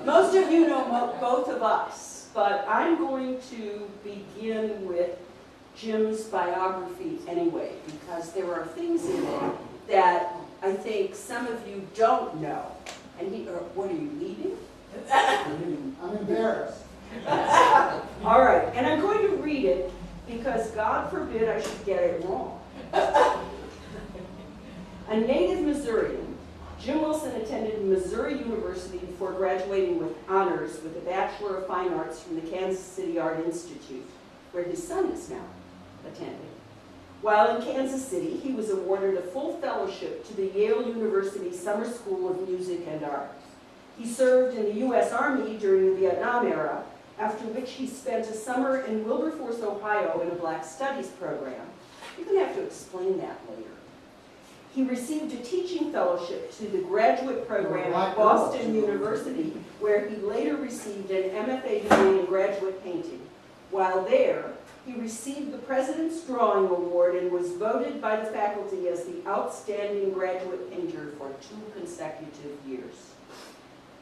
Most of you know both of us, but I'm going to begin with Jim's biography anyway, because there are things in it that I think some of you don't know. And what are you leaving? I'm embarrassed. All right, and I'm going to read it because God forbid I should get it wrong. A native Missourian, Jim Wilson attended Missouri University before graduating with honors with a Bachelor of Fine Arts from the Kansas City Art Institute, where his son is now attending. While in Kansas City, he was awarded a full fellowship to the Yale University Summer School of Music and Art. He served in the U.S. Army during the Vietnam era, after which he spent a summer in Wilberforce, Ohio in a Black Studies program. You're going to have to explain that later. He received a teaching fellowship to the graduate program at Boston University, where he later received an MFA degree in graduate painting. While there, he received the President's Drawing Award and was voted by the faculty as the outstanding graduate painter for 2 consecutive years.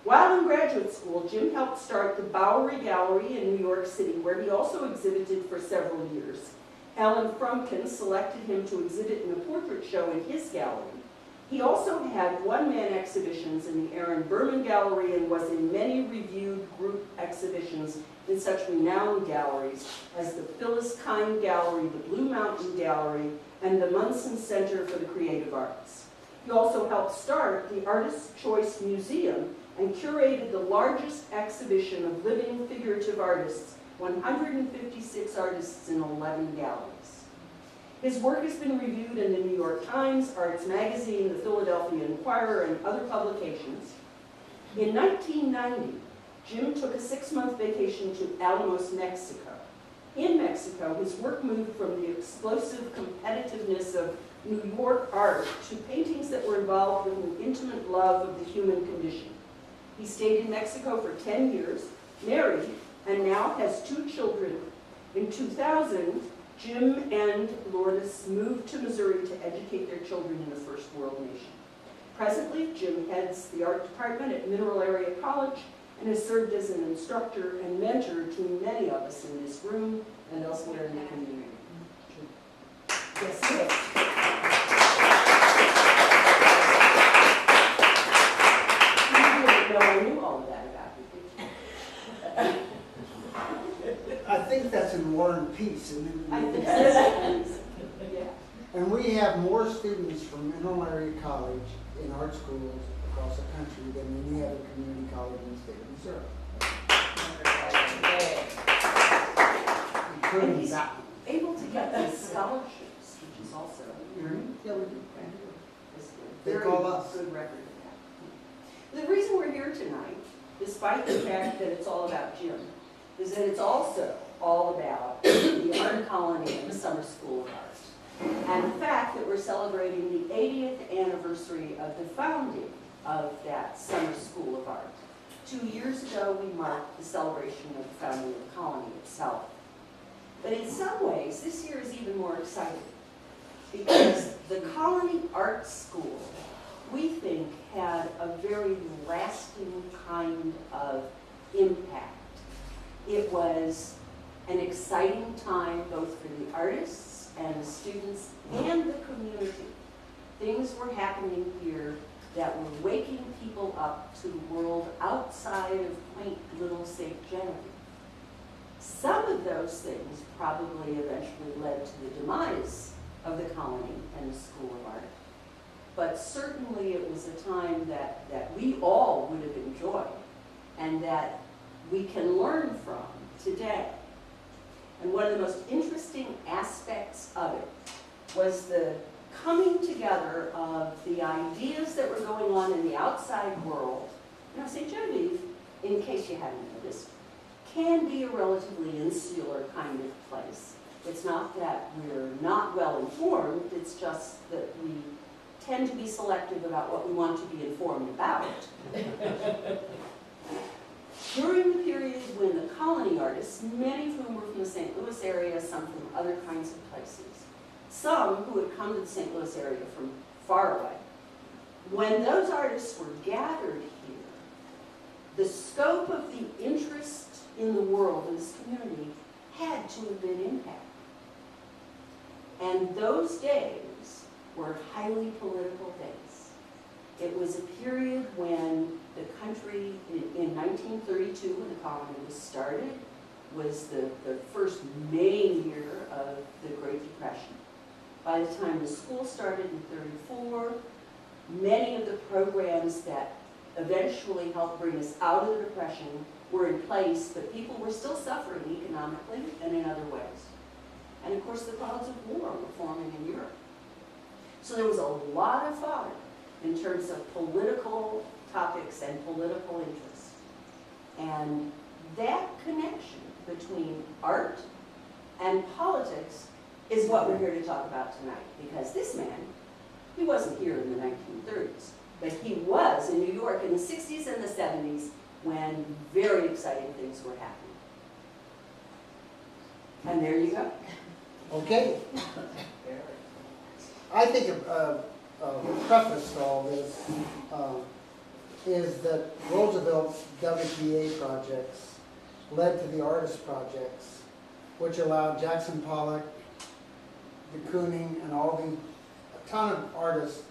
While in graduate school, Jim helped start the Bowery Gallery in New York City, where he also exhibited for several years. Helen Frumkin selected him to exhibit in a portrait show in his gallery. He also had one-man exhibitions in the Aaron Berman Gallery and was in many reviewed group exhibitions in such renowned galleries as the Phyllis Kind Gallery, the Blue Mountain Gallery, and the Munson Center for the Creative Arts. He also helped start the Artist's Choice Museum and curated the largest exhibition of living figurative artists, 156 artists in 11 galleries. His work has been reviewed in the New York Times, Arts Magazine, the Philadelphia Inquirer, and other publications. In 1990, Jim took a 6-month vacation to Alamos, Mexico. In Mexico, his work moved from the explosive competitiveness of New York art to paintings that were involved with an intimate love of the human condition. He stayed in Mexico for 10 years, married, and now has 2 children. In 2000, Jim and Lourdes moved to Missouri to educate their children in a first world nation. Presently, Jim heads the art department at Mineral Area College and has served as an instructor and mentor to many of us in this room and elsewhere in the community. Yes, yes. I knew all of that about you. I think that's in War and Peace. I think so. Yeah. And we have more students from Mineral Area College in art schools across the country than any other community college in the state of Missouri. And he's able to get these scholarships, which is also Yeah, we do. They call us. Good record of that. The reason we're here tonight, despite the fact that it's all about Jim, is that it's also all about the art colony and the summer school of art. And the fact that we're celebrating the 80th anniversary of the founding of that summer school of art. 2 years ago, we marked the celebration of the founding of the colony itself. But in some ways, this year is even more exciting because the Colony Art School, we think, had a very lasting kind of impact. It was an exciting time both for the artists and the students and the community. Things were happening here that were waking people up to the world outside of quaint little St. Genevieve. Some of those things probably eventually led to the demise of the colony and the School of Art. But certainly it was a time that we all would have enjoyed and that we can learn from today. And one of the most interesting aspects of it was the coming together of the ideas that were going on in the outside world. Now, St. Genevieve, in case you hadn't noticed, can be a relatively insular kind of place. It's not that we're not well informed, it's just that we tend to be selective about what we want to be informed about. During the period when the colony artists, many of whom were from the St. Louis area, some from other kinds of places, some who had come to the St. Louis area from far away, when those artists were gathered here, the scope of the interest in the world, in this community, had to have been impacted. And those days were highly political days. It was a period when the country, in 1932, when the colony was started, was the first main year of the Great Depression. By the time the school started in 34, many of the programs that eventually helped bring us out of the Depression were in place, but people were still suffering economically and in other ways. And of course, the clouds of war were forming in Europe. So there was a lot of fodder in terms of political topics and political interest. And that connection between art and politics is what we're here to talk about tonight. Because this man, he wasn't here in the 1930s, but he was in New York in the 60s and the 70s when very exciting things were happening. And there you go. Okay. I think a preface to all this is that Roosevelt's WPA projects led to the artist projects, which allowed Jackson Pollock, de Kooning, and a ton of artists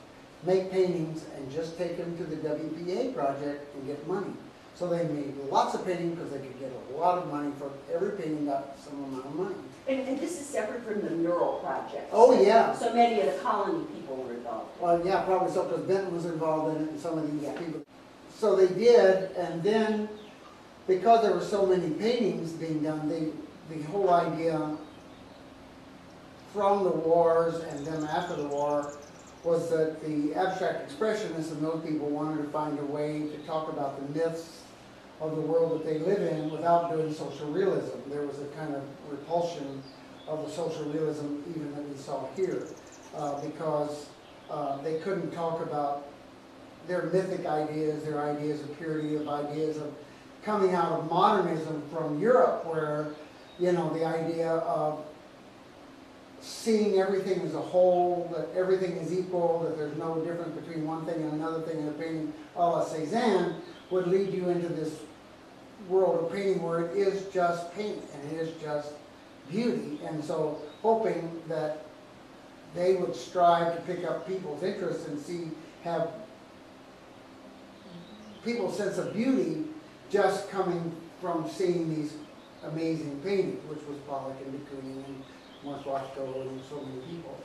make paintings and just take them to the WPA project and get money. So they made lots of painting because they could get a lot of money for every painting got some amount of money. And this is separate from the mural project. Oh, yeah. So many of the colony people were involved. Well, yeah, probably so, because Benton was involved in it and some of these people. So they did, and then because there were so many paintings being done, the whole idea from the wars and then after the war was that the abstract expressionists and those people wanted to find a way to talk about the myths of the world that they live in without doing social realism. There was a kind of repulsion of the social realism even that we saw here because they couldn't talk about their mythic ideas, their ideas of purity, of ideas of coming out of modernism from Europe where, you know, the idea of seeing everything as a whole, that everything is equal, that there's no difference between one thing and another thing in a painting a la Cézanne would lead you into this world of painting where it is just paint and it is just beauty. And so hoping that they would strive to pick up people's interest and have people's sense of beauty just coming from seeing these amazing paintings, which was Pollock and de Kooning and Morris Rothko and so many people.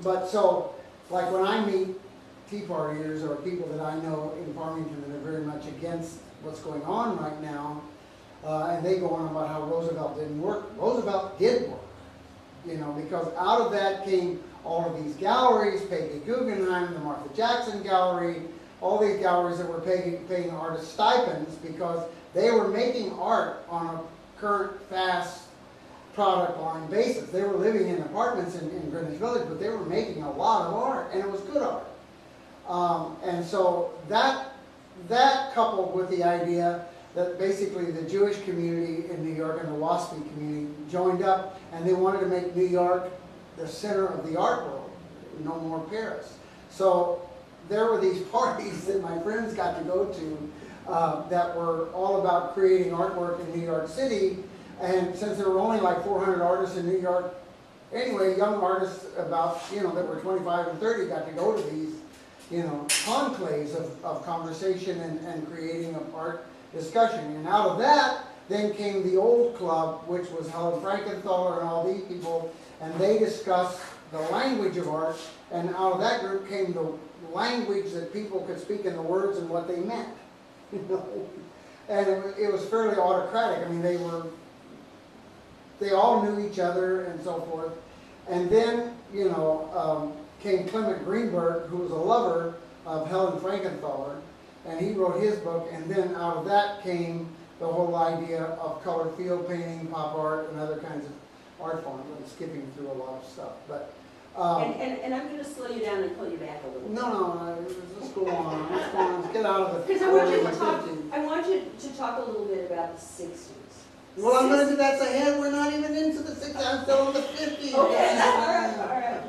But so, like when I meet Tea Partiers or people that I know in Farmington that are very much against what's going on right now, and they go on about how Roosevelt didn't work. Roosevelt did work, you know, because out of that came all of these galleries, Peggy Guggenheim, the Martha Jackson Gallery, all these galleries that were paying artists stipends because they were making art on a current, fast product line basis. They were living in apartments in Greenwich Village, but they were making a lot of art, and it was good art. And so that coupled with the idea that basically the Jewish community in New York and the WASPy community joined up, and they wanted to make New York the center of the art world, no more Paris. So there were these parties that my friends got to go to that were all about creating artwork in New York City. And since there were only like 400 artists in New York, anyway, young artists about, you know, that were 25 and 30 got to go to these, you know, conclaves of conversation and creating of art discussion. And out of that, then came the old club, which was Helen Frankenthaler and all these people, and they discussed the language of art, and out of that group came the language that people could speak in the words and what they meant. You know? And it was fairly autocratic. I mean, they all knew each other and so forth. And then, you know, came Clement Greenberg, who was a lover of Helen Frankenthaler, and he wrote his book, and then out of that came the whole idea of color field painting, pop art, and other kinds of art forms. I'm skipping through a lot of stuff. But and I'm going to slow you down and pull you back a little bit. No, let's go on. Let's go on. Let's get out of the Because I want you to talk a little bit about the 60s. Well, I'm going to do that's ahead. We're not even into the 60s. I'm still in the 50s. Okay, all right.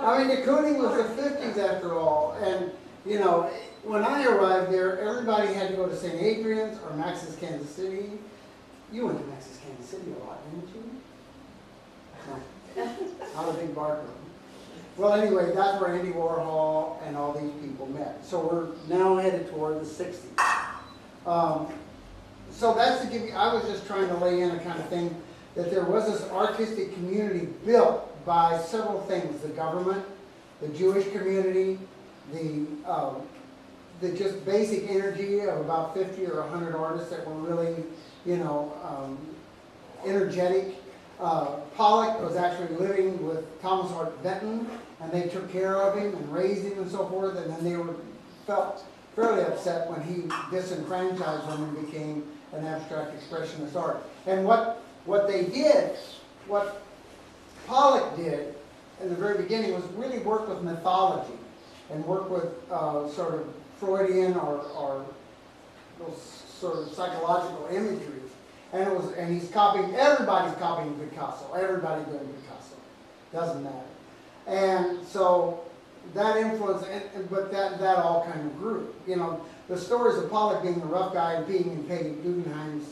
I mean, de Kooning was the 50s after all, and you know, when I arrived there, everybody had to go to St. Adrian's or Max's Kansas City. You went to Max's Kansas City a lot, didn't you? No. I was a big bar girl. Well, anyway, that's where Andy Warhol and all these people met. So we're now headed toward the 60s. So that's to give you, I was just trying to lay in a kind of thing that there was this artistic community built by several things: the government, the Jewish community, the just basic energy of about 50 or 100 artists that were really, you know, energetic. Pollock was actually living with Thomas Hart Benton, and they took care of him and raised him and so forth, and then they felt fairly upset when he disenfranchised them and became an abstract expressionist art. And what they did, what Pollock did in the very beginning was really work with mythology and work with sort of Freudian or those sort of psychological imagery. And he's copying, everybody's copying Picasso. Everybody doing Picasso. Doesn't matter. And so that influence, but that all kind of grew. You know, the stories of Pollock being the rough guy and being in Peggy Guggenheim's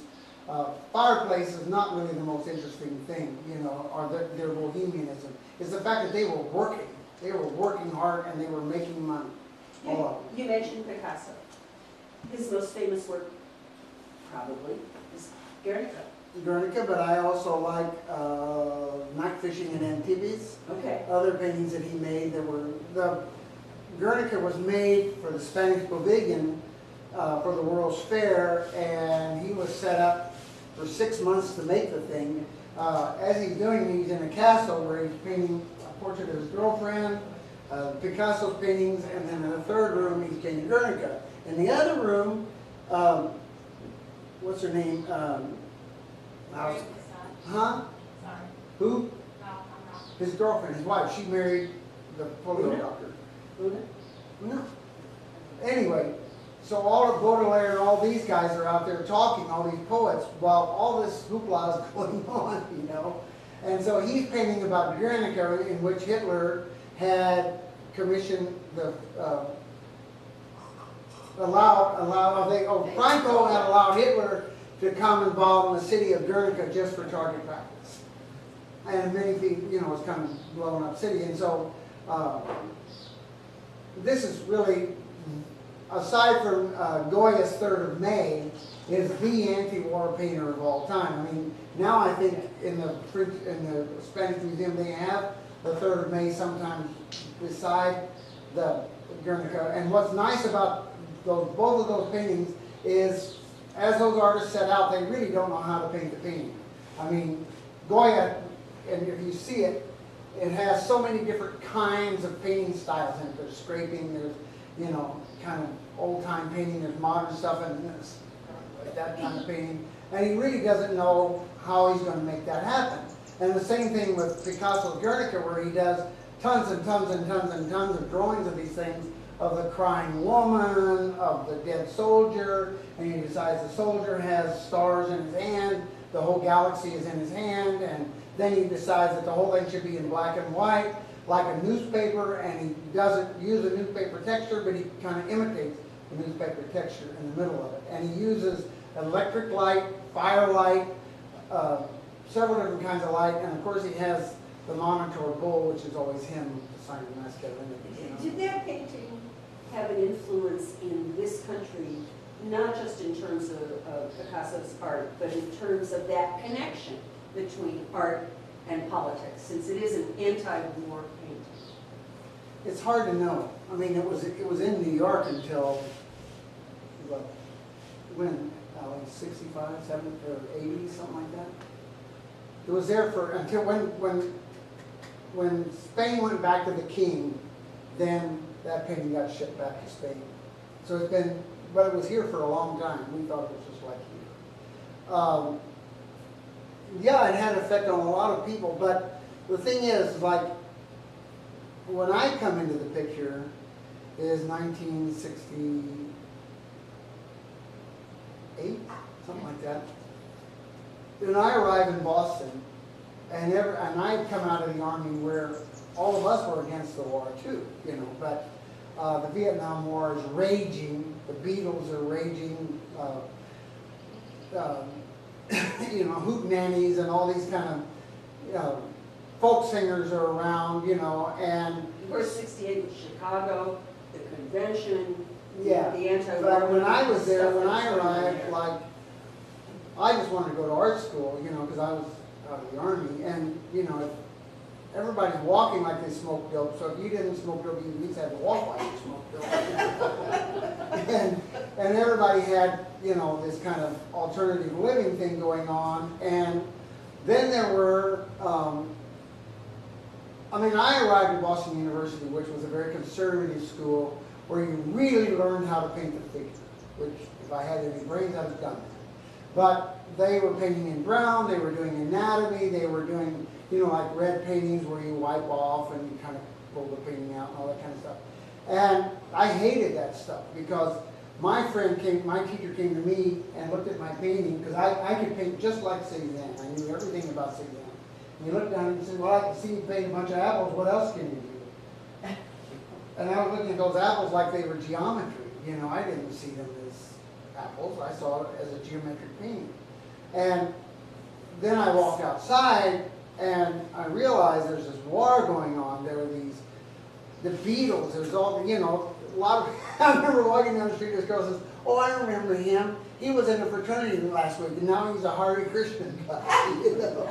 fireplace is not really the most interesting thing, you know, or their bohemianism. It's the fact that they were working. They were working hard and they were making money. All of them. You mentioned Picasso. His most famous work, probably, is Guernica. Guernica, but I also like Night Fishing in Antibes. Okay. Other paintings that he made that were, Guernica was made for the Spanish Pavilion for the World's Fair, and he was set up for 6 months to make the thing. As he's doing, he's in a castle where he's painting a portrait of his girlfriend, Picasso's paintings, and then in the third room he's painting Guernica. In the other room, what's her name? Huh? Who? His girlfriend, his wife. She married the polio doctor. No. Anyway, so all of Baudelaire and all these guys are out there talking, all these poets, while all this hoopla is going on, you know. And so he's painting about Guernica, in which Hitler had commissioned the Franco had allowed Hitler to come involved in the city of Guernica just for target practice. And many people, you know, it's kind of blown up city. And so this is really, aside from Goya's 3rd of May, is the anti-war painter of all time. I mean, now I think in the Spanish Museum they have the 3rd of May sometimes beside the Guernica. And what's nice about both of those paintings is, as those artists set out, they really don't know how to paint the painting. I mean, Goya, and if you see it, it has so many different kinds of painting styles in it. There's scraping, there's, you know, kind of old-time painting, there's modern stuff, and there's like that kind of painting. And he really doesn't know how he's going to make that happen. And the same thing with Picasso's Guernica, where he does tons and tons and tons and tons of drawings of these things, of the crying woman, of the dead soldier, and he decides the soldier has stars in his hand, the whole galaxy is in his hand, and then he decides that the whole thing should be in black and white, like a newspaper, and he doesn't use a newspaper texture, but he kind of imitates the newspaper texture in the middle of it. And he uses electric light, firelight, several different kinds of light, and of course he has the monitor bull, which is always him, the sign of masculinity. Did that painting have an influence in this country, not just in terms of Picasso's art, but in terms of that connection between art and politics, since it is an anti-war painting? It's hard to know. I mean, it was in New York until, what, when? Like 65, 70, or 80, something like that. It was there for until when Spain went back to the king, then that painting got shipped back to Spain. So it's been, but it was here for a long time. We thought it was just like here. Yeah, it had an effect on a lot of people, but the thing is, like, when I come into the picture is 1968, something like that. Then I arrive in Boston, and I had come out of the army where all of us were against the war too, you know, but The Vietnam War is raging. The Beatles are raging. You know, hootenannies and all these kind of, you know, folk singers are around, you know, and Of course, 68 was Chicago, the convention, yeah. the anti-war. But when I was there, stuff when I that's going on arrived, there. like, I just wanted to go to art school, you know, because I was out of the Army, and, you know, if everybody's walking like they smoked dope, so if you didn't smoke dope, you at least had to walk like you smoked dope. and everybody had, you know, this kind of alternative living thing going on, and then there were, I mean, I arrived at Boston University, which was a very conservative school, where you really learned how to paint the figure, which, if I had any brains, I'd have done that. But they were painting in brown, they were doing anatomy, they were doing, you know, like red paintings where you wipe off and you kind of pull the painting out and all that kind of stuff. And I hated that stuff because my teacher came to me and looked at my painting, because I could paint just like Cézanne. I knew everything about Cézanne. And he looked down and said, well, I can see you paint a bunch of apples, what else can you do? And I was looking at those apples like they were geometry. You know, I didn't see them as apples. I saw it as a geometric painting. And then I walked outside and I realized there's this war going on. There were the Beatles, there's all, you know, a lot of, I remember walking down the street, this girl says, oh, I remember him. He was in a fraternity last week, and now he's a Hare Krishna guy, you know.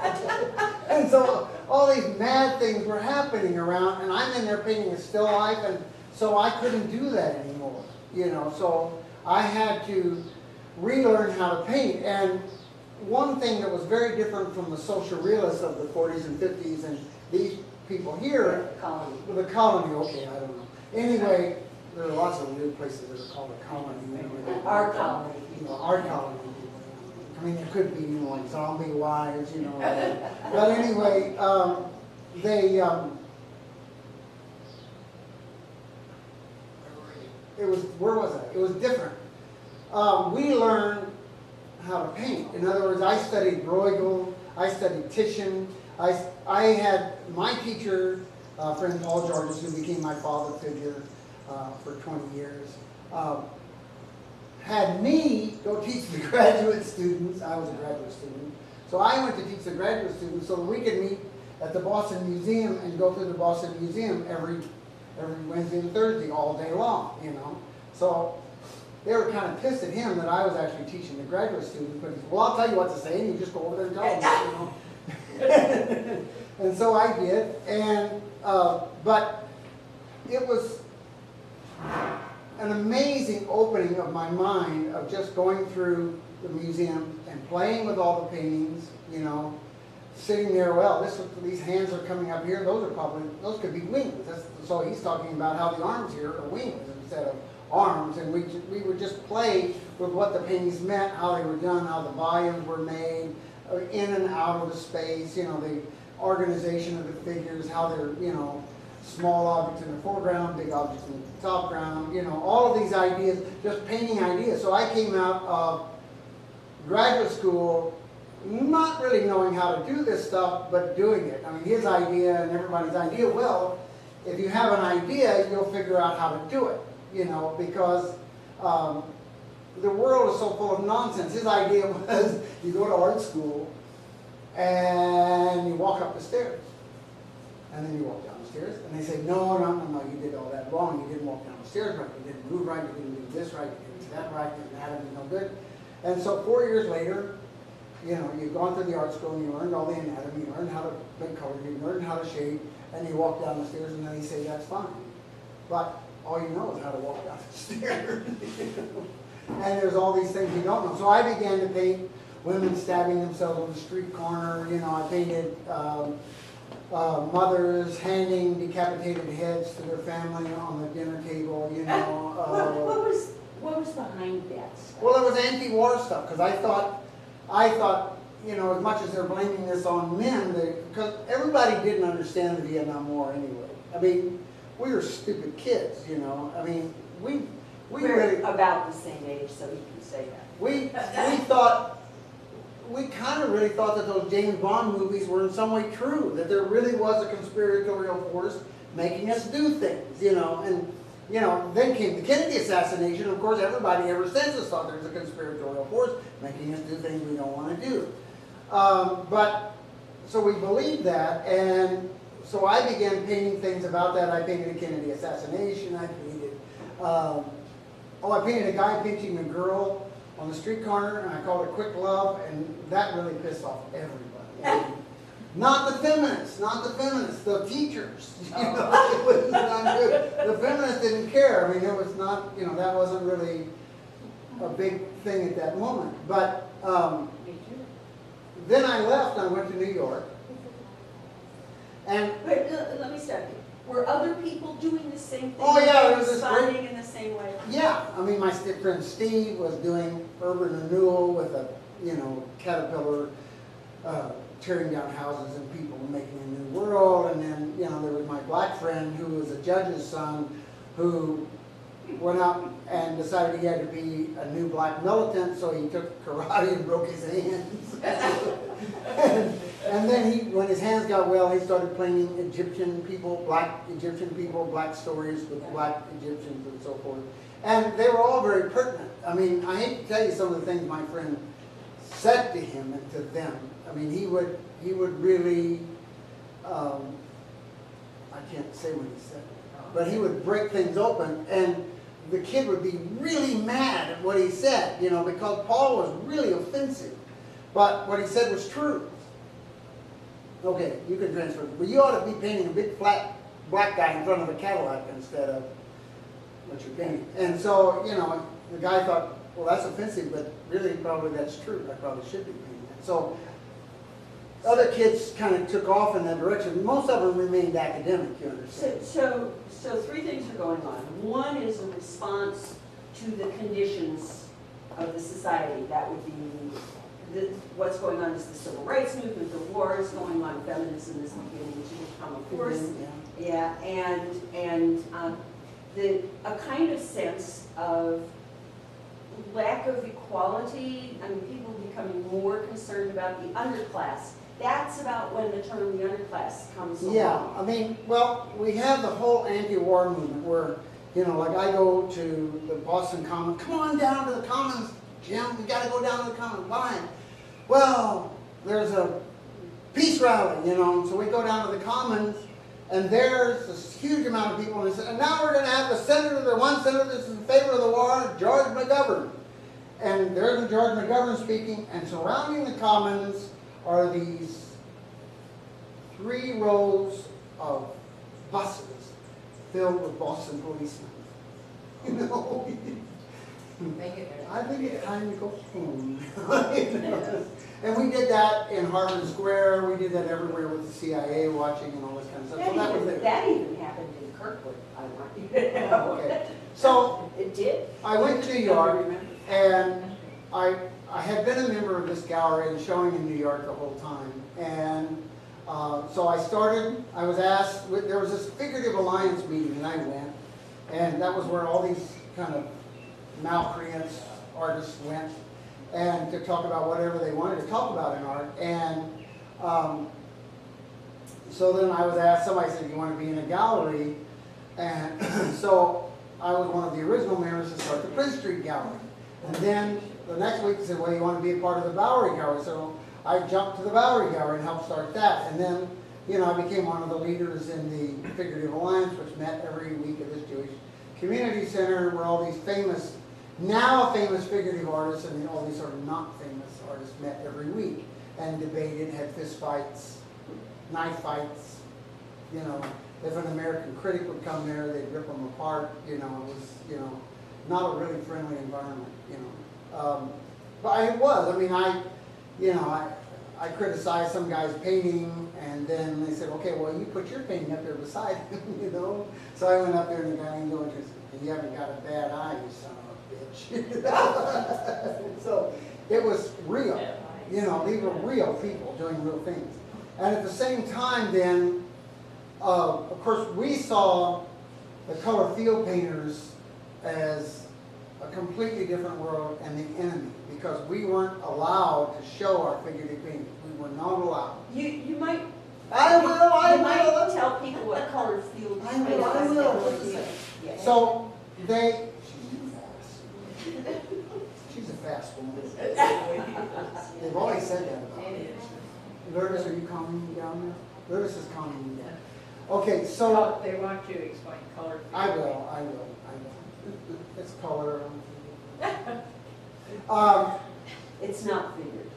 And so all these mad things were happening around, and I'm in there painting a still life, and so I couldn't do that anymore, you know. So I had to relearn how to paint. And one thing that was very different from the social realists of the 40s and 50s and these people here, the colony, okay, I don't know. Anyway, there are lots of weird places that are called a colony. Our colony. You know, our colony. I mean, it could be, you know, like zombie wives, you know. But anyway, it was, where was I? It was different. We learned how to paint. In other words, I studied Bruegel, I studied Titian. I had my teacher, friend Paul Georges, who became my father figure for 20 years, had me go teach the graduate students. I was a graduate student. So I went to teach the graduate students so that we could meet at the Boston Museum and go through the Boston Museum every Wednesday and Thursday all day long, you know. So they were kind of pissed at him that I was actually teaching the graduate students, but he said, well, I'll tell you what to say, and you just go over there and tell them, you know. And so I did, and but it was an amazing opening of my mind of just going through the museum and playing with all the paintings, you know, sitting there, well, these hands are coming up here, those could be wings. So he's talking about how the arms here are wings instead of arms, and we would just play with what the paintings meant, how they were done, how the volumes were made, in and out of the space, you know, the organization of the figures, how they're, you know, small objects in the foreground, big objects in the top ground, you know, all of these ideas, just painting ideas. So I came out of graduate school not really knowing how to do this stuff, but doing it. I mean, his idea and everybody's idea, well, if you have an idea, you'll figure out how to do it, you know, because the world is so full of nonsense. His idea was you go to art school and you walk up the stairs, and then you walk down the stairs, and they say, no, you did all that wrong. You didn't walk down the stairs right, you didn't move right, you didn't do this right, you didn't do that right, your anatomy no good. And so 4 years later, you know, you've gone through the art school and you learned all the anatomy, you learned how to make color, you learned how to shade, and you walk down the stairs, and then they say that's fine. But all you know is how to walk down the stairs. And there's all these things you don't know. So I began to paint women stabbing themselves on the street corner. You know, I painted mothers handing decapitated heads to their family on the dinner table. You know. What was behind that stuff? Well, it was anti-war stuff, because I thought, you know, as much as they're blaming this on men, because everybody didn't understand the Vietnam War anyway. I mean, we were stupid kids, you know. I mean, we're really about the same age, so you can say that. We kind of really thought that those James Bond movies were in some way true, that there really was a conspiratorial force making us do things, you know. And you know, then came the Kennedy assassination. Of course, everybody ever since has thought there's a conspiratorial force making us do things we don't want to do. So we believed that, and so I began painting things about that. I painted the Kennedy assassination. I painted a guy pinching a girl on the street corner, and I called it Quick Love, and that really pissed off everybody. Not the feminists, the teachers. You know, it was not good. The feminists didn't care. I mean, it was not, you know, that wasn't really a big thing at that moment. But then I left and I went to New York. And Wait, let me stop you. Were other people doing the same thing? Oh, yeah, there was this responding in the same way? yeah, I mean, my friend Steve was doing urban renewal with a, you know, Caterpillar, tearing down houses and people making a new world. And then, you know, there was my black friend who was a judge's son who went out and decided he had to be a new black militant, so he took karate and broke his hands. and then when his hands got well, he started painting Egyptian people, black stories with black Egyptians and so forth. And they were all very pertinent. I mean, I hate to tell you some of the things my friend said to him and to them. I mean, he would really, I can't say what he said, but he would break things open, and the kid would be really mad at what he said, you know, because Paul was really offensive. But what he said was true. Okay, you can transfer it. But you ought to be painting a big flat black guy in front of a Cadillac instead of what you're painting. And so, you know, the guy thought, well, that's offensive, but really probably that's true. I probably should be painting that. So other kids kind of took off in that direction. Most of them remained academic, you understand. So three things are going on. One is a response to the conditions of the society. That would be what's going on is the civil rights movement, the war is going on, feminism is beginning to become a force. Yeah, and a kind of sense of lack of equality. I mean, people becoming more concerned about the underclass. That's about when the term the underclass comes along. Yeah, I mean, well, we have the whole anti-war movement where, you know, like I go to the Boston Commons, come on down to the Commons, Jim, we got to go down to the Commons. Why? Well, there's a peace rally, you know, so we go down to the Commons, and there's this huge amount of people, and now we're going to have the one senator that's in favor of the war, George McGovern. And there's George McGovern speaking, and surrounding the Commons are these 3 rows of buses filled with Boston policemen. You know? I think it's time to go home. You know? And we did that in Harvard Square. We did that everywhere with the CIA watching and all this kind of stuff. That even happened in Kirkwood, I want you to know. Okay. So it did. I went to New York, and I had been a member of this gallery and showing in New York the whole time. And so I was asked, there was this figurative alliance meeting, and I went. And that was where all these kind of malcreants artists went, and to talk about whatever they wanted to talk about in art. And so then I was asked, somebody said, you want to be in a gallery? And so I was one of the original members to start the Prince Street Gallery. And then the next week they said, well, you want to be a part of the Bowery Gallery? So I jumped to the Bowery Gallery and helped start that. And then, you know, I became one of the leaders in the Figurative Alliance, which met every week at this Jewish Community Center, where all these famous, now famous figurative artists and all these sort of not famous artists met every week and debated, had fist fights, knife fights. You know, if an American critic would come there, they'd rip them apart. You know, it was, you know, not a really friendly environment, you know. But it was. I mean, I criticized some guy's painting, and then they said, okay, well, you put your painting up there beside him, you know. So I went up there, and the guy going, you haven't got a bad eye, you son of a bitch. So it was real. You know, these were real people doing real things. And at the same time, then, of course, we saw the color field painters as a completely different world and the enemy, because we weren't allowed to show our figurative paintings. We were not allowed. You might. I will. You might tell people what color field. I will. Yeah. So they, she's a fast woman. They've always said that about me. Lourdes, are you calming me down now? Lourdes is calming me down. Okay, so. They want you to explain color. I will. It's color. It's not figured.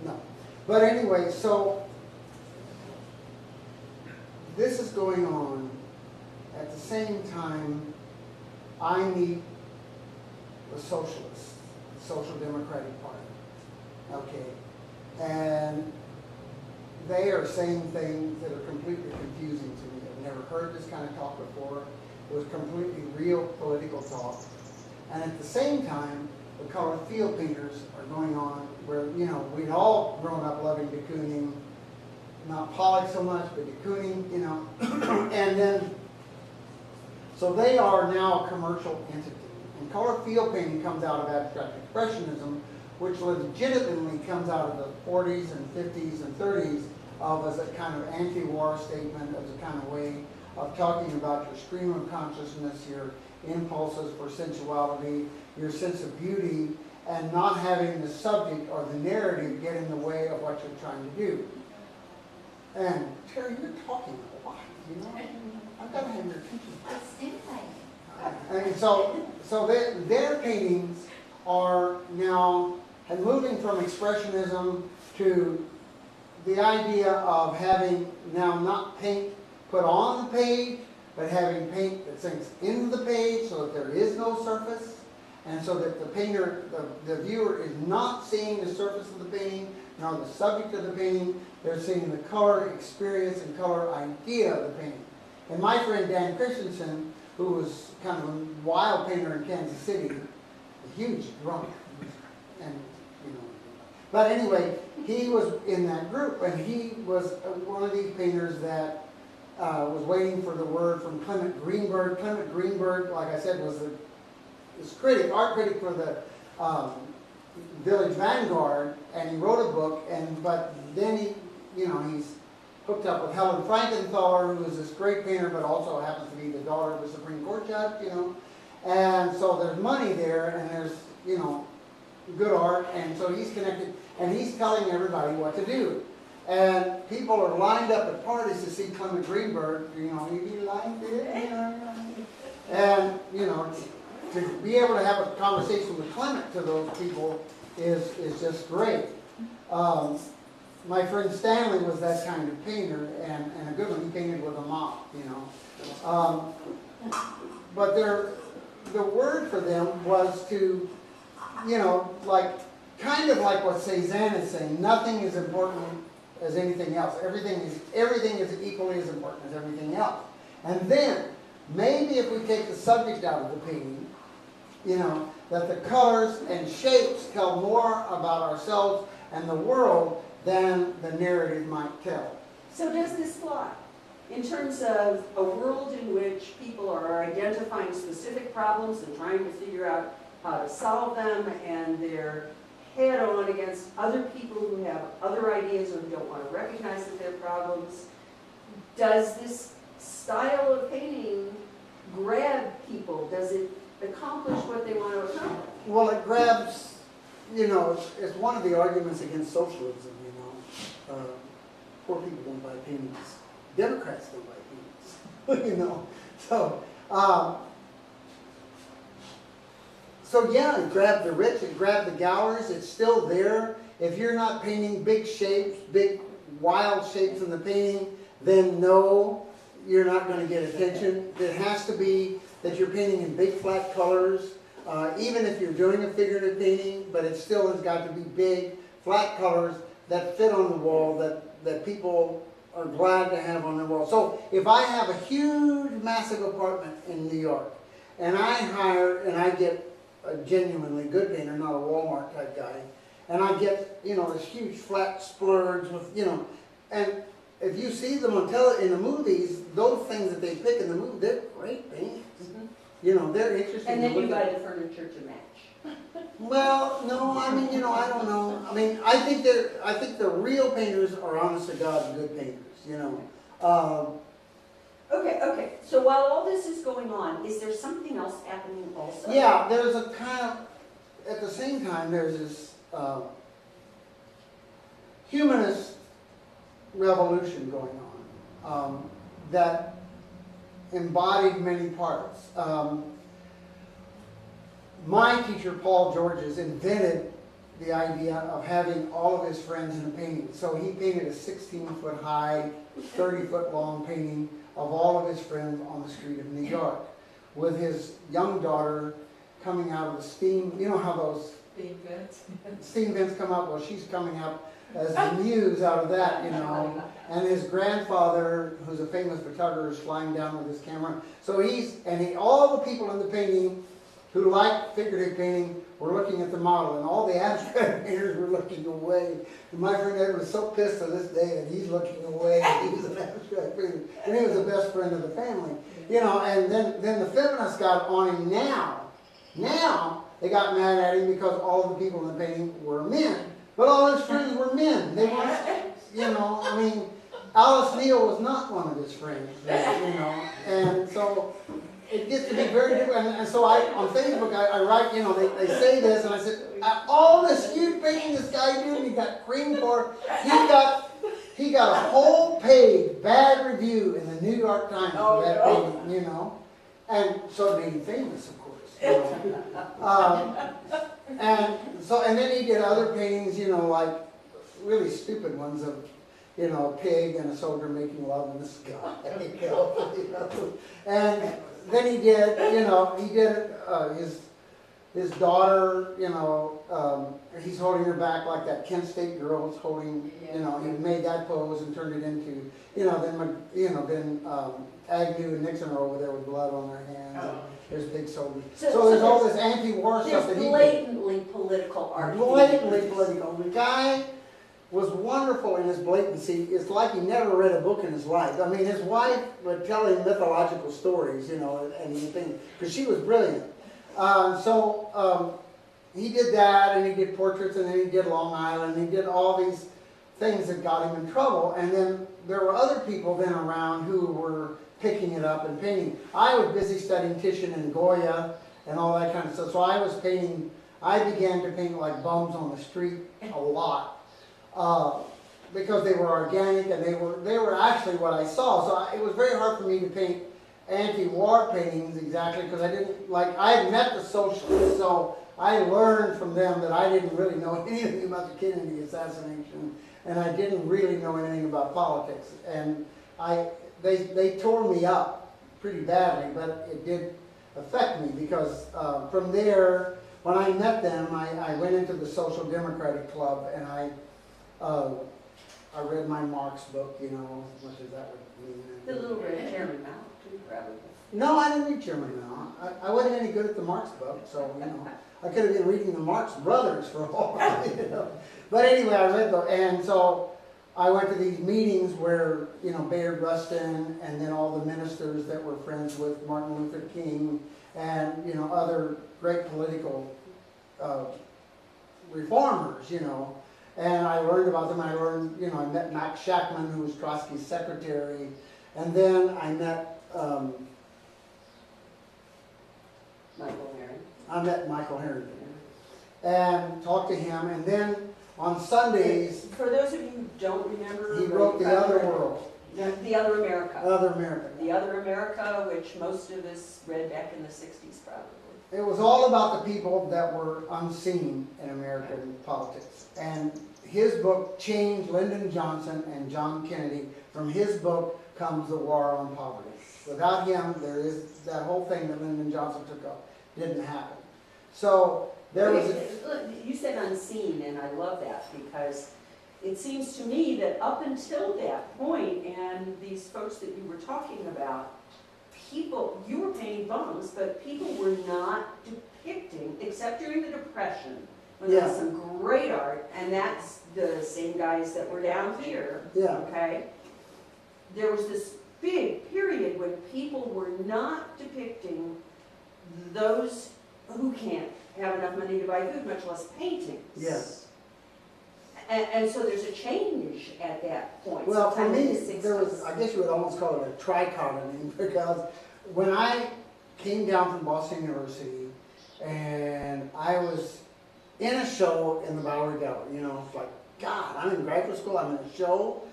No. But anyway, so this is going on at the same time I meet the socialists, the Social Democratic Party. Okay. And they are saying things that are completely confusing to me. I've never heard this kind of talk before. It was completely real political talk. And at the same time, the colored field painters are going on where, you know, we'd all grown up loving de Kooning, not Pollock so much, but de Kooning, you know. And then, so they are now a commercial entity. And colored field painting comes out of abstract expressionism, which legitimately comes out of the 40s and 50s and 30s as a kind of anti-war statement, as a kind of way of talking about your stream of consciousness, your impulses for sensuality, your sense of beauty, and not having the subject or the narrative get in the way of what you're trying to do. And Terry, you're talking a lot, you know? I've got to have your attention. And so their paintings are now moving from expressionism to the idea of having now not paint put on the page, but having paint that sinks into the page so that there is no surface, and so that the painter, the viewer is not seeing the surface of the painting, nor the subject of the painting. They're seeing the color experience and color idea of the painting. And my friend Dan Christensen, who was kind of a wild painter in Kansas City, a huge drunk, and you know. But anyway, he was in that group, and he was one of these painters that was waiting for the word from Clement Greenberg. Clement Greenberg, like I said, was art critic for the Village Vanguard, and he wrote a book. But then he's hooked up with Helen Frankenthaler, who is this great painter, but also happens to be the daughter of a Supreme Court judge. And so there's money there, and there's good art, and so he's connected, and he's telling everybody what to do. And people are lined up at parties to see Clement Greenberg, he lined it, and, to be able to have a conversation with Clement to those people is just great. My friend Stanley was that kind of painter, and a good one. He painted with a mop, But the word for them was to, kind of like what Cézanne is saying, nothing is important as anything else. Everything is equally as important as everything else. And then, maybe if we take the subject out of the painting, that the colors and shapes tell more about ourselves and the world than the narrative might tell. So does this fly? In terms of a world in which people are identifying specific problems and trying to figure out how to solve them, and they're head on against other people who have other ideas or who don't want to recognize that they're problems, does this style of painting grab people? Does it accomplish what they want to accomplish? Well, it grabs, it's one of the arguments against socialism, poor people don't buy paintings. Democrats don't buy paintings, So yeah, it grabbed the rich, it grabbed the Gowers, it's still there. If you're not painting big shapes, big wild shapes in the painting, then no, you're not going to get attention. It has to be that you're painting in big flat colors, even if you're doing a figurative painting, but it still has got to be big, flat colors that fit on the wall, that people are glad to have on the wall. So if I have a huge, massive apartment in New York, and I get a genuinely good painter, not a Walmart type guy, and I get, this huge flat splurge with, and if you see them in the movies, those things that they pick in the movie, they're great paintings. Mm-hmm. They're interesting. And then you buy the furniture to match. Well, no, I don't know. I think the real painters are honest to God good painters, Okay, so while all this is going on, is there something else happening also? Yeah, there's a kind of, at the same time, there's this humanist revolution going on that embodied many parts. My teacher, Paul Georges, invented the idea of having all of his friends in a painting. So he painted a 16-foot high, 30-foot long painting of all of his friends on the street of New York, with his young daughter coming out of the steam. You know how those steam vents come up? Well, she's coming up as the muse out of that, you know. And his grandfather, who's a famous photographer, is flying down with his camera. So all the people in the painting who liked figurative painting were looking at the model, and all the abstract painters were looking away. And my friend Ed was so pissed to this day that he's looking away. He was an abstract painter, and he was the best friend of the family. You know, and then the feminists got on him now. Now they got mad at him because all the people in the painting were men. But all his friends were men. They weren't, you know, I mean, Alice Neal was not one of his friends, you know. And so it gets to be very different. And so on Facebook, I write, you know, they say this, and I said, all this huge painting this guy did, and he got creamed for, he got a whole page bad review in the New York Times for that painting, you know. And so it made him famous, of course. You know. And then he did other paintings, you know, like really stupid ones of, you know, a pig and a soldier making love in the sky. You know. And then he did, you know, his daughter, you know, he's holding her back like that Kent State girl was holding, you know, he made that pose and turned it into, then Agnew and Nixon are over there with blood on their hands. And there's big soldiers. So there's all this anti-war stuff that he did. Blatantly political art. Blatantly political. The guy was wonderful in his blatancy. It's like he never read a book in his life. I mean, his wife would tell him mythological stories, you know, and anything, because she was brilliant. He did that, and he did portraits, and then he did Long Island, and he did all these things that got him in trouble. And then there were other people then around who were picking it up and painting. I was busy studying Titian and Goya and all that kind of stuff. So I began to paint like bums on the street a lot. Because they were organic, and they were actually what I saw. So it was very hard for me to paint anti-war paintings exactly, because I had met the socialists, so I learned from them that I didn't really know anything about the Kennedy assassination, and I didn't really know anything about politics. And they tore me up pretty badly, but it did affect me, because from there, when I met them, I went into the Social Democratic Club, and I read my Marx book, you know, as much as that would mean. The little red Chairman Mao, too, probably. No, I didn't read Chairman Mao. I wasn't any good at the Marx book, so, you know, I could have been reading the Marx Brothers for a while, you know. But anyway, I read them, and so I went to these meetings where, you know, Bayard Rustin, and then all the ministers that were friends with Martin Luther King, and, you know, other great political reformers, you know. And I learned about them. I met Max Shachtman, who was Trotsky's secretary. And then I met Michael Harrington. And talked to him. And then on Sundays... For those of you who don't remember... He wrote The Other World. The Other America. Other America. The Other America, which most of us read back in the 60s, probably. It was all about the people that were unseen in American politics. And his book changed Lyndon Johnson and John Kennedy. From his book comes The War on Poverty. Without him, there is that whole thing that Lyndon Johnson took up didn't happen. So there was You said unseen, and I love that, because it seems to me that up until that point, and these folks that you were talking about, you were painting bums, but people were not depicting, except during the Depression, when there was some great art, and that's the same guys that were down here, okay? There was this big period when people were not depicting those who can't have enough money to buy food, much less paintings. Yes. And so there's a change at that point. Well, for sometime in me, the 60s. there was, I guess you would almost call it a trichotomy, because when I came down from Boston University, and I was in a show in the Bowery Gallery, you know, it's like, God, I'm in graduate school, I'm in a show,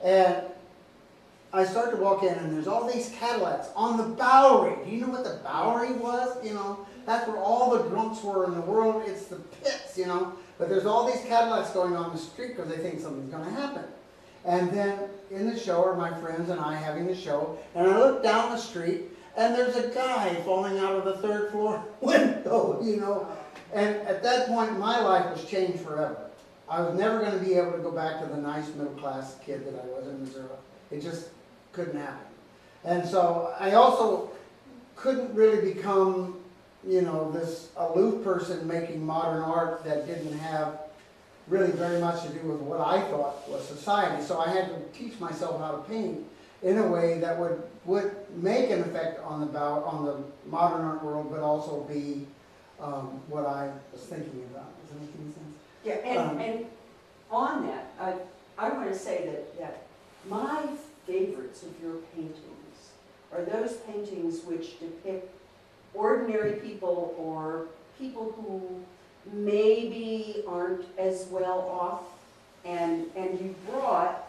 and I start to walk in, and there's all these Cadillacs on the Bowery. Do you know what the Bowery was? You know, that's where all the drunks were in the world. It's the pits, you know. But there's all these Cadillacs going on the street because they think something's going to happen. And then in the show are my friends and I having the show, and I look down the street, and there's a guy falling out of the third floor window, you know. And at that point, my life was changed forever. I was never going to be able to go back to the nice middle-class kid that I was in Missouri. It just couldn't happen. And so I also couldn't really become, you know, this aloof person making modern art that didn't have really very much to do with what I thought was society. So I had to teach myself how to paint in a way that would make an effect on the modern art world, but also be what I was thinking about. Does that make any sense? Yeah, and on that, I want to say that my favorites of your paintings are those paintings which depict ordinary people or people who maybe aren't as well off, and you brought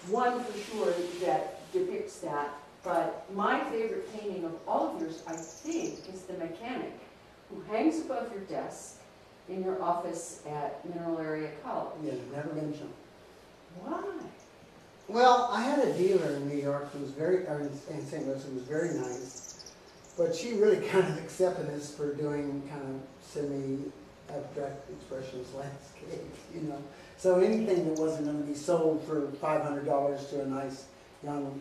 one for sure that depicts that. But my favorite painting of all of yours, I think, is the mechanic who hangs above your desk in your office at Mineral Area College. Yeah, never been shown. Why? Well, I had a dealer in New York who was in St. Louis, who was very nice, but she really kind of accepted us for doing kind of semi-abstract expressionist landscapes, you know. So anything that wasn't going to be sold for $500 to a nice young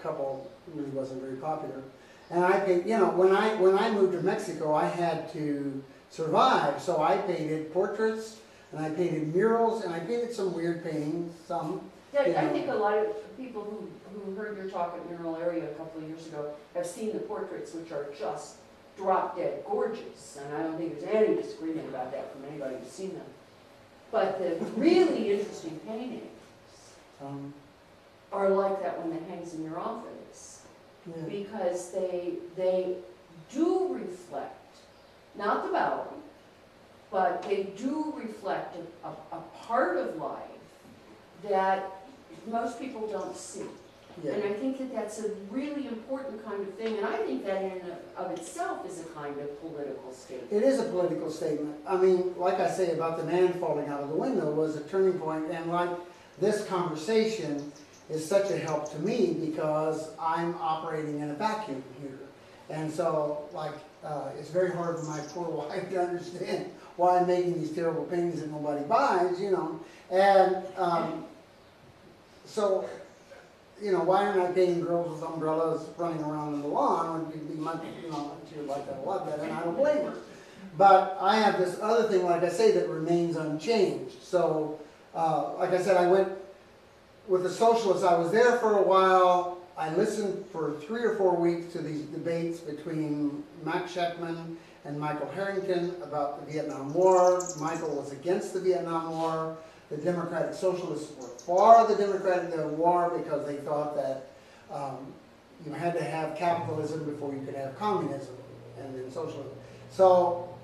couple really wasn't very popular. And I paid, you know, when I moved to Mexico, I had to survive, so I painted portraits, and I painted murals, and I painted some weird paintings, some. Yeah, I think a lot of people who heard your talk at Mineral Area a couple of years ago have seen the portraits, which are just drop-dead gorgeous, and I don't think there's any disagreement about that from anybody who's seen them. But the really interesting paintings are like that one that hangs in your office, because they do reflect, not the Bowery, but they do reflect a part of life that most people don't see. Yeah. And I think that that's a really important kind of thing, and I think that in and of itself is a kind of political statement. It is a political statement. I mean, like I say about the man falling out of the window was a turning point, and like this conversation is such a help to me because I'm operating in a vacuum here. And so, like, it's very hard for my poor wife to understand why I'm making these terrible paintings that nobody buys, you know. And so, you know, why aren't I painting girls with umbrellas running around in the lawn? Would be much, you know, she would like that a lot better, and I don't blame her. But I have this other thing, like I say, that remains unchanged. So, like I said, I went with the socialists. I was there for a while. I listened for 3 or 4 weeks to these debates between Max Schechtman and Michael Harrington about the Vietnam War. Michael was against the Vietnam War. The Democratic Socialists were for the war because they thought that you had to have capitalism before you could have communism and then socialism. So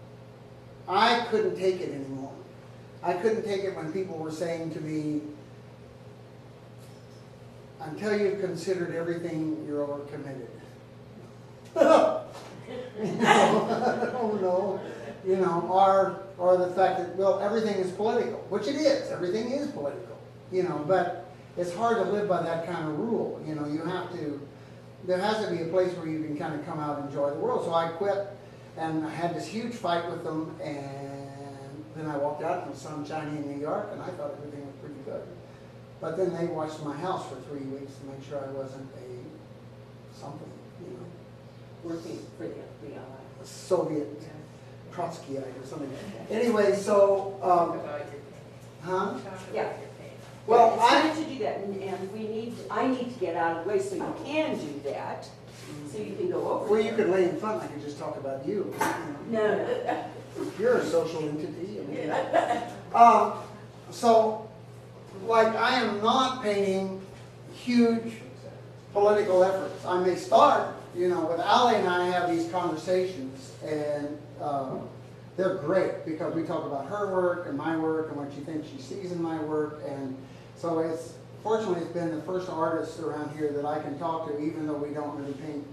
I couldn't take it anymore. I couldn't take it when people were saying to me, until you've considered everything, you're overcommitted. Oh no. You know, or the fact that, well, everything is political, which it is. Everything is political, you know, but it's hard to live by that kind of rule. You know, you have to, there has to be a place where you can kind of come out and enjoy the world. So I quit, and I had this huge fight with them, and then I walked out and the sun shining in New York, and I thought everything was pretty good. But then they watched my house for 3 weeks to make sure I wasn't a something, you know. Working for the Soviet Trotskyite or something. Anyway, so, huh? Yeah. Well, it's time to do that, and I need to get out of the way so you can do that, so you can go over. Well, you could lay in front, I could just talk about you. No. You're a social entity. I mean. So, like, I am not painting huge political efforts. I may start, you know, with Allie and I have these conversations, and they're great because we talk about her work and my work and what she thinks she sees in my work, and so fortunately it's been the first artist around here that I can talk to, even though we don't really paint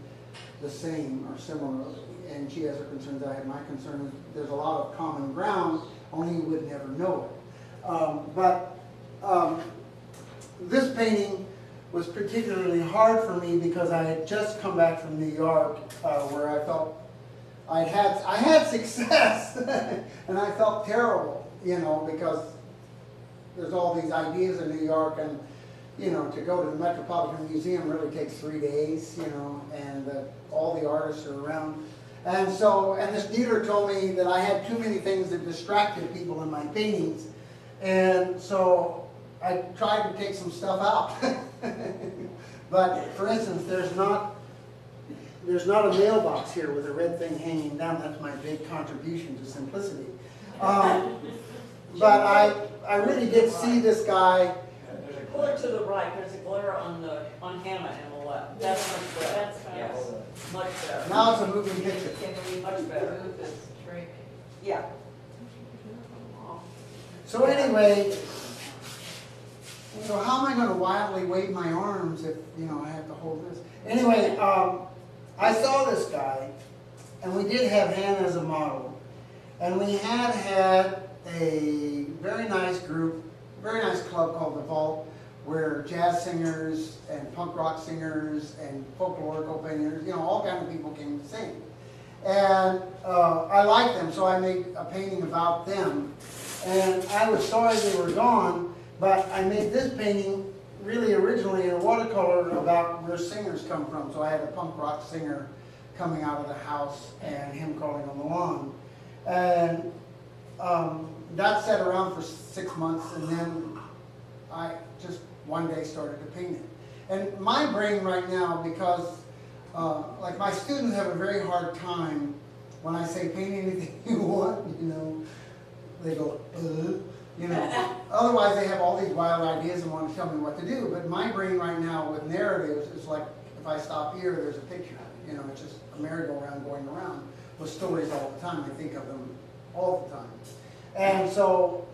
the same or similarly, and she has her concerns, I have my concerns. There's a lot of common ground, only you would never know it. This painting was particularly hard for me because I had just come back from New York, where I felt I had success, and I felt terrible, you know, because there's all these ideas in New York, and you know, to go to the Metropolitan Museum really takes 3 days, you know, and all the artists are around. And so, and this dealer told me that I had too many things that distracted people in my paintings. And so I tried to take some stuff out. But for instance, there's not a mailbox here with a red thing hanging down. That's my big contribution to simplicity. But I really did see this guy. Pull it to the right. There's a glare on Hannah and the left. That's much better. That's fine. Yes, much better. Now it's a moving picture. Can we Much better. move this shrink? Yeah. So anyway, so how am I going to wildly wave my arms if, you know, I have to hold this? Anyway, I saw this guy, and we did have Hannah as a model, and we had a very nice group, very nice club called The Vault, where jazz singers and punk rock singers and folkloric singers, you know, all kinds of people came to sing. And I liked them, so I made a painting about them. And I was sorry they were gone, but I made this painting really originally in a watercolor about where singers come from. So I had a punk rock singer coming out of the house and him crawling on the lawn. And that sat around for 6 months, and then I just one day started to paint it. And my brain right now, because like my students have a very hard time when I say paint anything you want, you know, they go, you know. Otherwise they have all these wild ideas and want to tell me what to do. But my brain right now with narratives is like, if I stop here, there's a picture. You know, it's just a merry-go-round going around with stories all the time. I think of them all the time. And so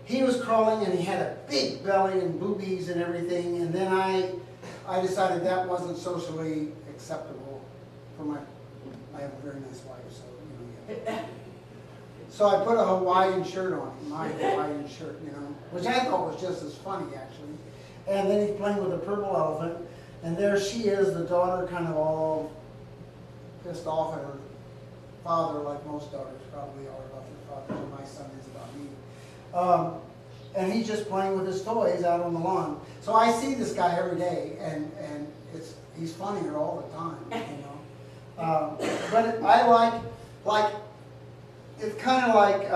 he was crawling, and he had a big belly and boobies and everything. And then I decided that wasn't socially acceptable for I have a very nice wife, so, you know, yeah. So I put a Hawaiian shirt on him, my Hawaiian shirt, you know, which I thought was just as funny, actually. And then he's playing with a purple elephant, and there she is, the daughter, kind of all pissed off at her father, like most daughters probably are about their fathers, and my son is about me. And he's just playing with his toys out on the lawn. So I see this guy every day, and he's funnier all the time, you know. But I like, it's kind of like,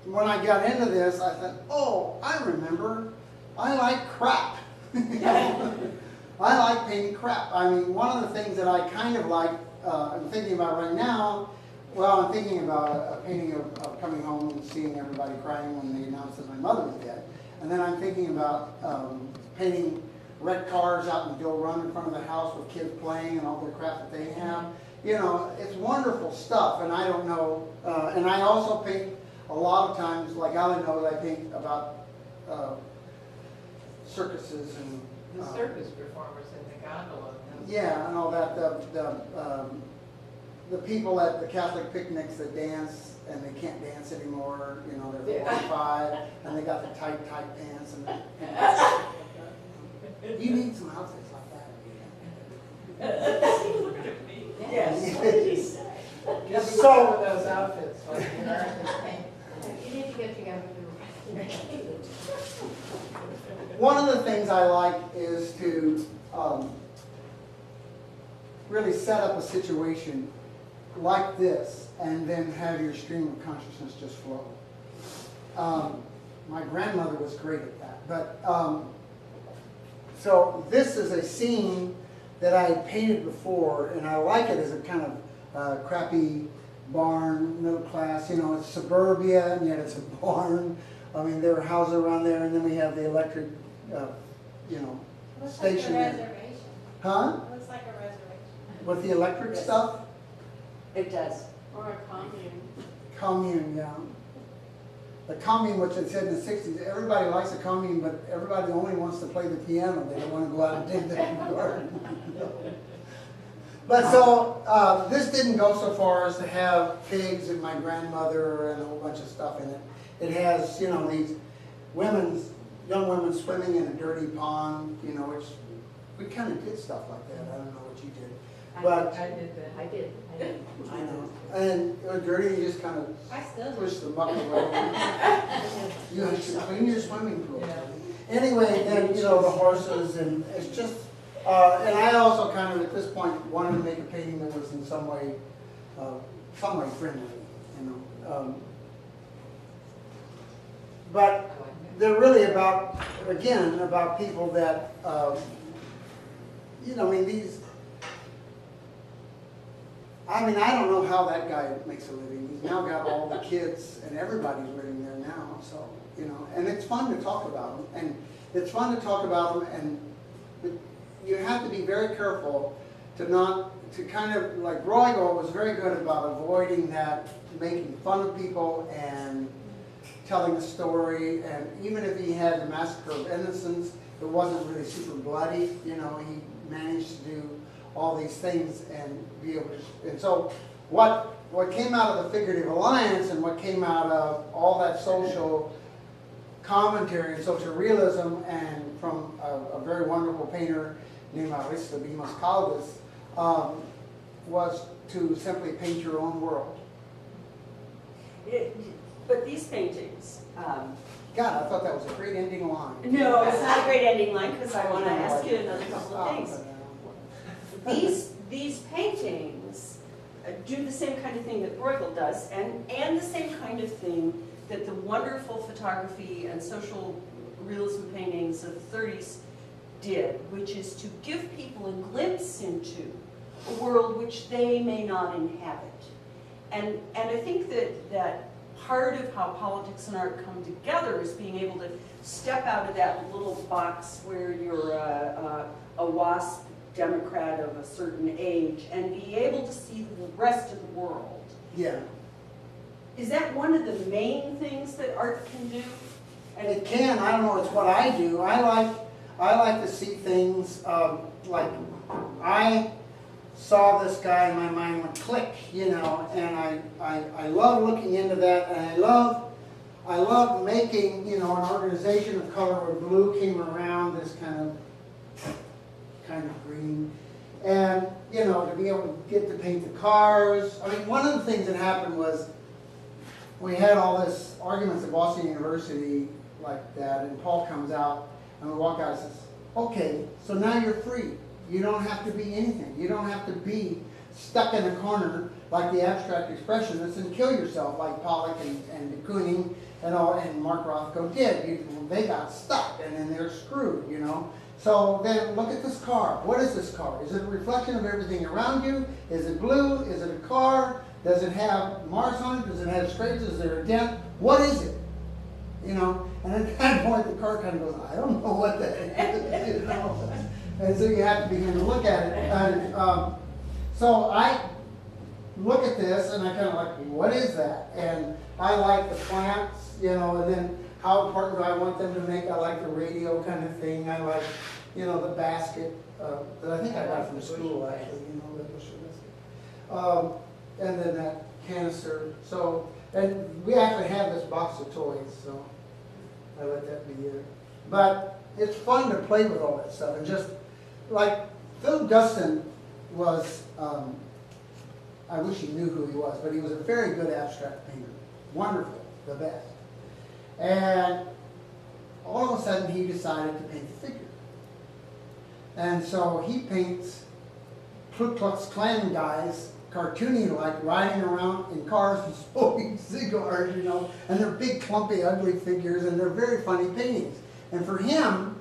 when I got into this, I thought, oh, I remember, I like crap. I like painting crap. I mean, one of the things that I kind of like, I'm thinking about right now, well, I'm thinking about a painting of coming home and seeing everybody crying when they announced that my mother was dead. And then I'm thinking about painting wrecked cars out in Dill Run in front of the house with kids playing and all the crap that they have. You know, it's wonderful stuff, and I don't know. And I also paint a lot of times, like Allie knows, I paint about circuses and The circus performers in the gondola. yeah, and all that. The people at the Catholic picnics that dance and they can't dance anymore. You know, they're 45 and they got the tight pants and you need some outfits like that. Yes. So with those outfits, like you need to get together. One of the things I like is to really set up a situation like this and then have your stream of consciousness just flow. My grandmother was great at that. But so this is a scene that I had painted before, and I like it as a kind of crappy barn, middle class, you know, it's suburbia, and yet it's a barn. I mean, there are houses around there, and then we have the electric, you know, Looks like a station there. reservation. Huh? Looks like a reservation. With the electric Yes. stuff? It does. Or a commune. Commune, yeah. The commune, which they said in the 60s, everybody likes a commune, but everybody only wants to play the piano. They don't want to go out and dig the garden. But so, this didn't go so far as to have pigs and my grandmother and a whole bunch of stuff in it. It has, you know, these young women swimming in a dirty pond, you know, which we kind of did stuff like that. I don't know what you did. But, I did that. I did. you know, and it was dirty, you just kind of I still do. push the muck away. You have to clean your swimming pool. Yeah. Anyway, then, you know, the horses, and it's just, and I also kind of, at this point, wanted to make a painting that was in some way friendly, you know. But they're really about, again, about people that, you know, I mean, I don't know how that guy makes a living. He's now got all the kids, and everybody's living there now, so, you know, and it's fun to talk about them, and it's fun to talk about them, and you have to be very careful to kind of, like Bruegel was very good about avoiding that, making fun of people and telling a story, and even if he had the Massacre of Innocents, it wasn't really super bloody, you know, he managed to do all these things and be able to, and so what came out of the Figurative Alliance and what came out of all that social commentary and social realism, and from a very wonderful painter named Rissover, was to simply paint your own world. But these paintings, God, I thought that was a great ending line. no, it's not a great ending line, because I want to ask you another couple of things. These paintings do the same kind of thing that Bruegel does, and the same kind of thing that the wonderful photography and social realism paintings of the 30s did, which is to give people a glimpse into a world which they may not inhabit. And I think that part of how politics and art come together is being able to step out of that little box where you're a WASP Democrat of a certain age and be able to see the rest of the world. Yeah. Is that one of the main things that art can do? And it can, I don't know, it's what I do. I like to see things, like, I saw this guy and my mind went click, you know, and I love looking into that, and I love making, you know, an organization of color where blue came around this kind of green, and, you know, to be able to get to paint the cars. I mean, one of the things that happened was we had all this arguments at Boston University like that, and Paul comes out, and we walk out and says, okay, so now you're free. You don't have to be anything. You don't have to be stuck in a corner like the abstract expressionists and kill yourself like Pollock and de Kooning and Mark Rothko did. They got stuck, and then they're screwed, you know. So then look at this car. What is this car? Is it a reflection of everything around you? Is it blue? Is it a car? Does it have marks on it? Does it have scrapes? Is there a dent? What is it? You know, and at that point the car kind of goes, I don't know what that is, you know. And so you have to begin to look at it. And so I look at this and I kind of like, what is that? And I like the plants, you know, and then how important do I want them to make? I like the radio kind of thing. I like, you know, the basket that I think I got from school, actually, you know, the bushel basket. And then that canister. So, and we actually have this box of toys, so I let that be there. But it's fun to play with all that stuff, and just like Philip Dustin was, I wish you knew who he was, but he was a very good abstract painter. Wonderful, the best. And all of a sudden he decided to paint a figure. And so he paints Ku Klux Klan guys, cartoony like, riding around in cars and smoking cigars, you know, and they're big, clumpy, ugly figures, and they're very funny paintings. And for him,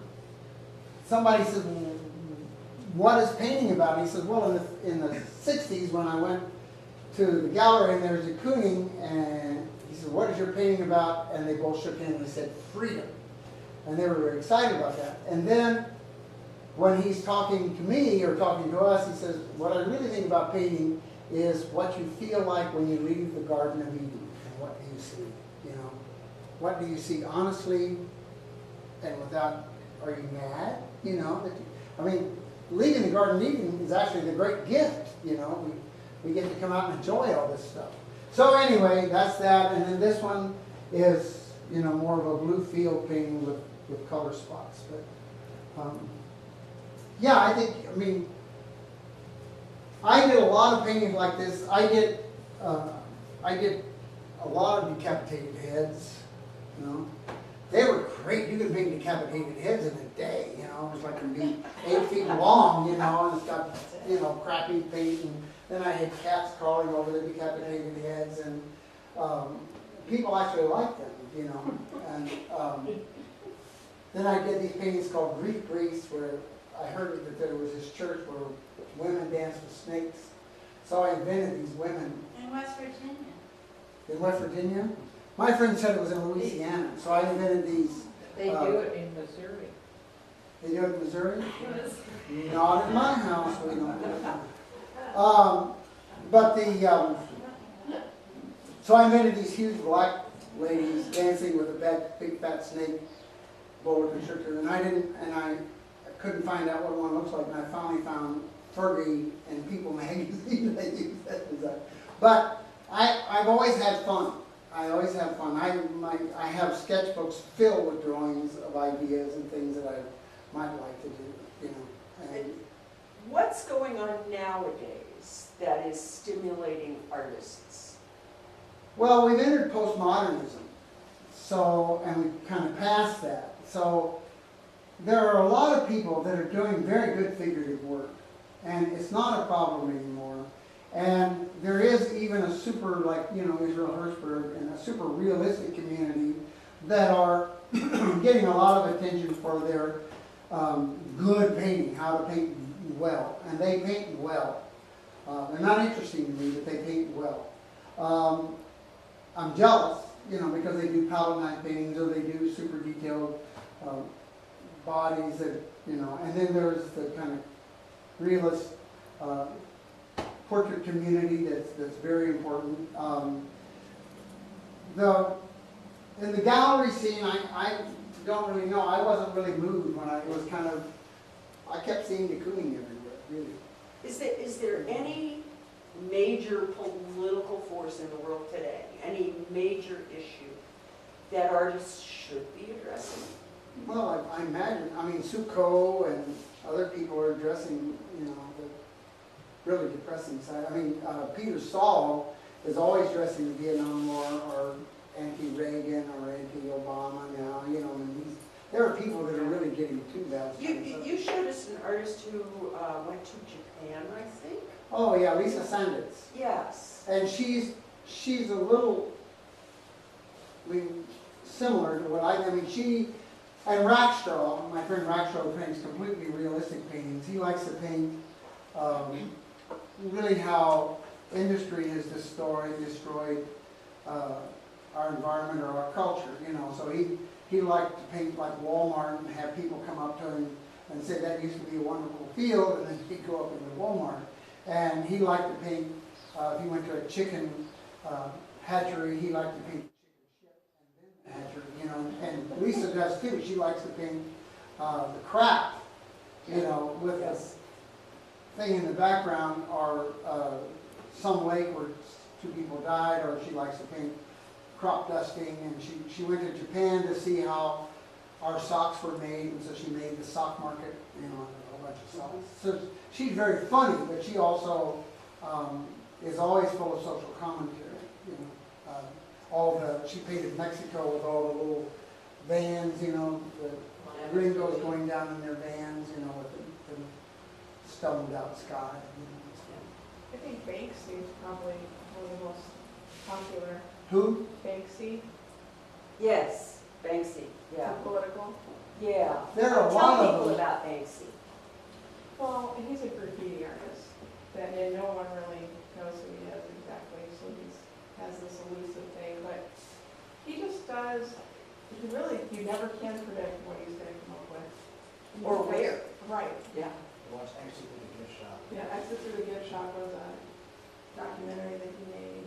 somebody said, well, what is painting about? And he said, well, in the 60s when I went to the gallery, and there's a Kooning, and he said, "What is your painting about?" And they both shook hands and they said, "Freedom." And they were very excited about that. And then when he's talking to me or talking to us, he says, "What I really think about painting is what you feel like when you leave the Garden of Eden. And what do you see? You know, what do you see honestly and without, are you mad? You know, I mean, leaving the Garden of Eden is actually the great gift, you know. We get to come out and enjoy all this stuff." So anyway, that's that. And then this one is, you know, more of a blue field painting with color spots. But yeah, I think, I mean, I did a lot of paintings like this. I did a lot of decapitated heads, you know. They were great. You could paint decapitated heads in a day, you know. It was like it would be 8 feet long, you know, and it's got, you know, crappy paint. And then I had cats crawling over the decapitated heads, and people actually liked them, you know. And then I did these paintings called Greek Greece, where I heard that there was this church where women danced with snakes. So I invented these women. In West Virginia. In West Virginia? My friend said it was in Louisiana, so I invented these. They do it in Missouri. They do it in Missouri? Not in my house, we don't do it. But so I invented these huge black ladies dancing with a big fat snake, boa constrictor, and I couldn't find out what one looks like, and I finally found Fergie and People magazine. They used that design. But I've always had fun. I always have fun. I have sketchbooks filled with drawings of ideas and things that I might like to do, you know. And What's going on nowadays that is stimulating artists? well, we've entered postmodernism, so, and we've kind of passed that. So there are a lot of people that are doing very good figurative work, and it's not a problem anymore. And there is even a super, like, you know, Israel Hertzberg, and a super realistic community that are getting a lot of attention for their good painting, how to paint well. And they paint well. They're not interesting to me, but they paint well. I'm jealous, you know, because they do palette knife paintings, or they do super detailed bodies that, you know, and then there's the kind of realist portrait community that's very important. In the gallery scene, I don't really know. I wasn't really moved when it was kind of, I kept seeing de Kooning everywhere, really. Is there any major political force in the world today, any major issue that artists should be addressing? Well, I imagine, I mean, Sukkot and other people are addressing, you know, the really depressing side. I mean, Peter Saul is always addressing the Vietnam War, or anti-Reagan or anti-Obama now, you know, and there are people that are really getting to that. You showed us an artist who went to Japan, I think? Oh yeah, Lisa Sanditz. Yes. And she's a little, I mean, similar to what I mean, she, and Rackstraw, my friend Rackstraw paints completely realistic paintings. He likes to paint really how industry has destroyed our environment or our culture, you know. So he liked to paint like Walmart and have people come up to him and say that used to be a wonderful field, and then he'd go up into Walmart. And he liked to paint, if he went to a chicken hatchery, he liked to paint chicken shit and then hatchery, you know. And Lisa does too. She likes to paint the crap, you know, with this thing in the background, or some lake where 2 people died, or she likes to paint crop dusting. And she went to Japan to see how our socks were made, and so she made the sock market, you know, a whole bunch of socks. So she's very funny, but she also is always full of social commentary, you know. She painted Mexico with all the little vans, you know, the gringos going down in their vans, you know, with the stoned out sky. You know. I think Banksy is probably one of the most popular. Who? Banksy, Yes, Banksy, yeah. political. Yeah. There are a lot Tell of people them. about Banksy. Well, he's a graffiti artist, and no one really knows who he is exactly. because you never can predict what he's gonna come up with. Or where. Right, Yeah. Watch Exit to the gift shop. yeah, Exit Through the Gift Shop was a documentary that he made.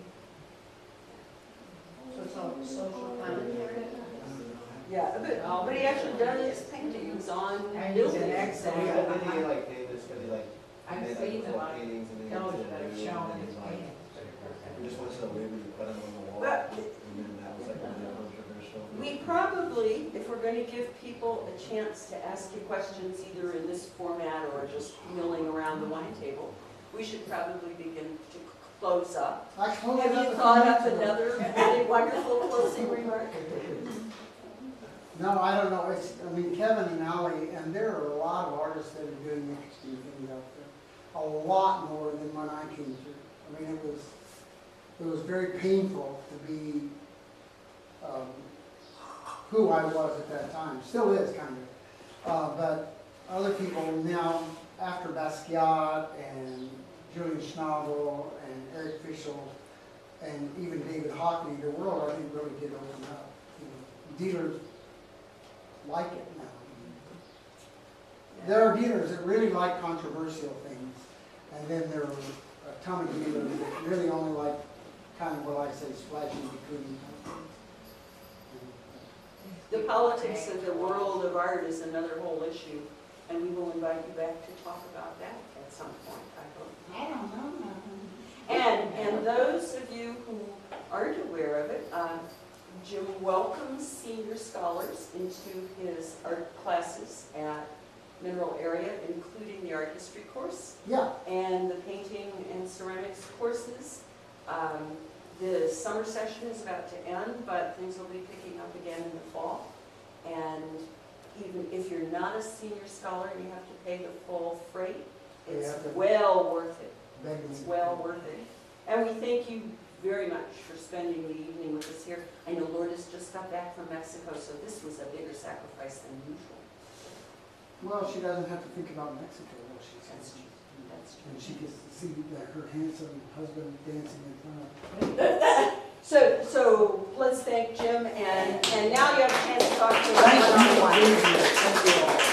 So it's all social commentary. Yeah, but he actually does paintings on And he's an buildings. excellent- and- Did he like paint this, could he like I've made seen like them little on paintings and then he television did that have it, shown and his then like, paintings. we just went to the way we put them on the wall. But- And then that was like really controversial. We probably, if we're going to give people a chance to ask you questions either in this format or just milling around the wine table, we should probably begin to close up. I closed Have it up you a thought few up minutes ago. another really wonderful closing remark? No, I don't know, I mean, Kevin and Ally, and there are a lot of artists that are doing interesting things out there. A lot more than when I came through. I mean, it was very painful to be, who I was at that time, still is kind of. But other people now, after Basquiat and Julian Schnabel and Eric Fischel and even David Hockney, the world, I think, really did open up. You know, dealers like it now. There are dealers that really like controversial things, and then there are a ton of dealers that really only like kind of what I say splashy between. The politics of the world of art is another whole issue, and we will invite you back to talk about that at some point, I hope. I don't know nothing. And those of you who aren't aware of it, Jim welcomes senior scholars into his art classes at Mineral Area, including the art history course Yeah, and the painting and ceramics courses. The summer session is about to end, but things will be picking up again in the fall. And even if you're not a senior scholar and you have to pay the full freight, it's Yeah. well worth it. begging. It's well worth it. And we thank you very much for spending the evening with us here. I know Lourdes just got back from Mexico, so this was a bigger sacrifice than usual. Well, she doesn't have to think about Mexico while she's That's here. true. That's true. And she gets to see her handsome husband dancing in front of her. So let's thank Jim, and now you have a chance to talk to him. Thank you. Thank you all.